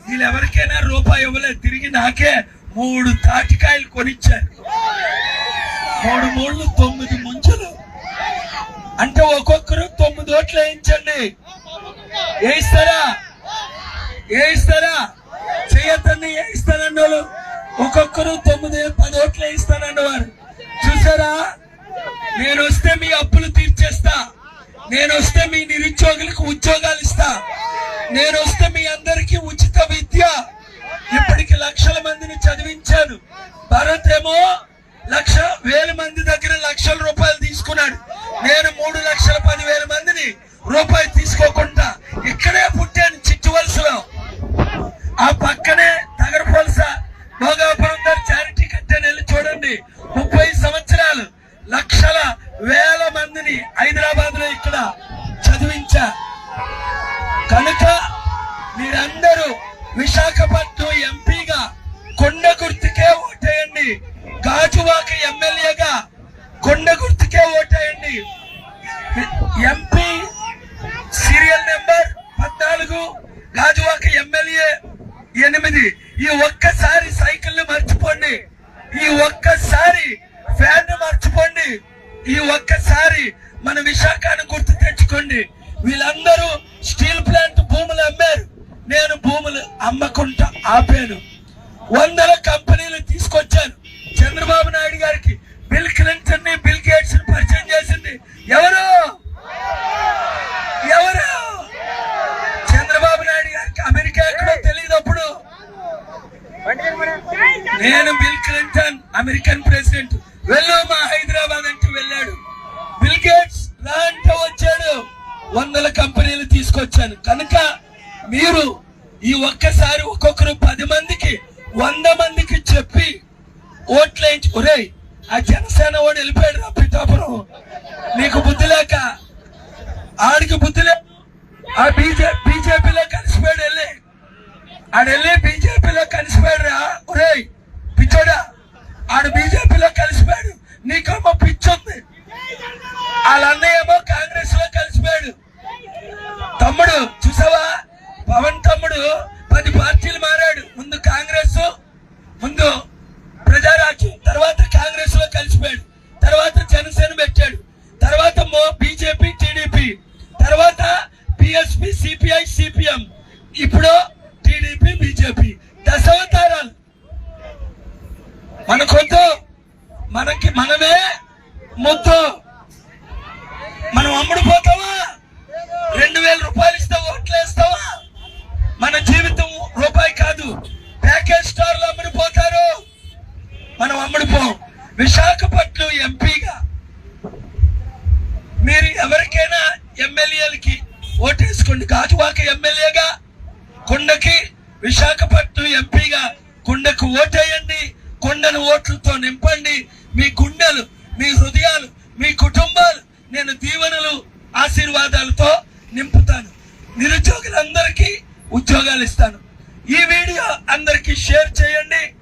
వీళ్ళు ఎవరికైనా రూపాయి ఇవ్వలేదు. తిరిగి నాకే 3 తాటికాయలు కొనిచ్చారు. 3 మూళ్ళు 9 ముంచులు అంటే ఒక్కొక్కరు 9 ఓట్లు వేయించండి. వేయిస్తారా చెయ్యొద్దని వేయిస్తానండి వాళ్ళు. ఒక్కొక్కరు 9-10 ఓట్లు వేయిస్తానండి వారు. చూసారా, నేను వస్తే మీ అప్పులు తీర్చేస్తా. నేను వస్తే మీ నిరుద్యోగులకు ఉద్యోగాలు ఇస్తా. నేను వస్తే మీ అందరికీ ఉచిత విద్య. ఇప్పటికి లక్షల మందిని చదివించాను. భరత్ ఏమో 1,00,000 మంది దగ్గర లక్షల రూపాయలు తీసుకున్నాడు. నేను 3,10,000 మందిని రూపాయి తీసుకోకుండా ఇక్కడే పుట్టాను, చిట్టువలసలో. ఆ పక్కనే తగరపొలస భోగాపురం దగ్గర చారిటీ కట్టాను, వెళ్ళి చూడండి. 30 సంవత్సరాలు లక్షల వేల మందిని హైదరాబాద్ లో ఇక్కడ చదివించా. కనుక మీరందరూ విశాఖపట్నం ఎంపీగా కొండ గుర్తుకే ఓటేయండి. గాజువాక ఎమ్మెల్యేగా కొండ గుర్తుకే ఓటేయండి. MP serial number 14, Gajuwaka MLA 8. ఈ ఒక్కసారి సైకిల్ మర్చిపోండి. ఈ ఒక్కసారి ఫ్యాన్ మర్చిపోండి. ఈ ఒక్కసారి మన విశాఖను గుర్తు తెచ్చుకోండి. వీళ్ళందరూ స్టీల్ ప్లాంట్ భూములు అమ్మారు. నేను భూములు అమ్మకుండా ఆపాను. 100 కంపెనీలు తీసుకొచ్చాను. చంద్రబాబు నాయుడు గారికి బిల్ క్లింటన్ ని, బిల్ గేట్స్ ని పరిచయం చేసింది ఎవరు? చంద్రబాబు నాయుడు గారికి అమెరికా ఎక్కడో తెలియనప్పుడు నేను బిల్ క్లింటన్ అమెరికన్ ప్రెసిడెంట్ వెళ్ళు మా హైదరాబాద్ అంటే వెళ్ళాడు. బిల్ గేట్స్ రా అంటే వచ్చాడు. 100 కంపెనీలు తీసుకొచ్చాను. కనుక మీరు ఈ ఒక్కసారి ఒక్కొక్కరు 10 మందికి 100 మందికి చెప్పి ఓట్లేంచి. ఒరేయ్, ఆ జనసేన వాడు వెళ్ళిపోయాడు రా పిఠాపురం. నీకు బుద్ధి లేక, ఆడికి బుద్ధి లేదు. ఆ బీజేపీలో కలిసిపోయాడు. ఆడెళ్ళి బీజేపీలో కలిసిపోయాడు రా. ఒరేయ్ పిచ్చోడా, ఆడు బీజేపీలో కలిసిపోయాడు. నీకేమో పిచ్చుంది. వాళ్ళ అన్నయ్య ఏమో కాంగ్రెస్ లో కలిసిపోయాడు. తమ్ముడు చూసావా, పవన్ తమ్ముడు 10 పార్టీలు మారాడు. ముందు కాంగ్రెస్, ముందు ప్రజారాజ్యం, తర్వాత కాంగ్రెస్ లో కలిసిపోయాడు. తర్వాత జనసేన పెట్టాడు. తర్వాత బీజేపీ, టీడీపీ, తర్వాత బిఎస్పీ, సిపిఐ, సిపిఎం, ఇప్పుడు టీడీపీ, బీజేపీ. దశావతారాలు మనకొద్దు. మనమే ముద్దు. మనం అమ్ముడుపోతావా? 2,000 రూపాయలు ఇస్తే ఓట్లు వేస్తావా? మన జీవితం రూపాయి కాదు. ప్యాకేజ్ స్టార్లు అమ్ముడుపోతారు, మనం అమ్ముడుపోం. విశాఖపట్నం ఎంపీగా మీరు ఎవరికైనా ఎమ్మెల్యేలకి ఓటేసుకోండి. గాజువాక ఎమ్మెల్యేగా కొండకి, విశాఖపట్నం ఎంపీగా కొండకు ఓటేయండి. కొండను ఓట్లతో నింపండి. మీ గుండెలు, మీ హృదయాలు, మీ కుటుంబాలు నేను దీవెనలు, ఆశీర్వాదాలతో నింపుతాను. నిరుద్యోగులందరికీ ఉద్యోగాలు ఇస్తాను. ఈ వీడియో అందరికీ షేర్ చేయండి.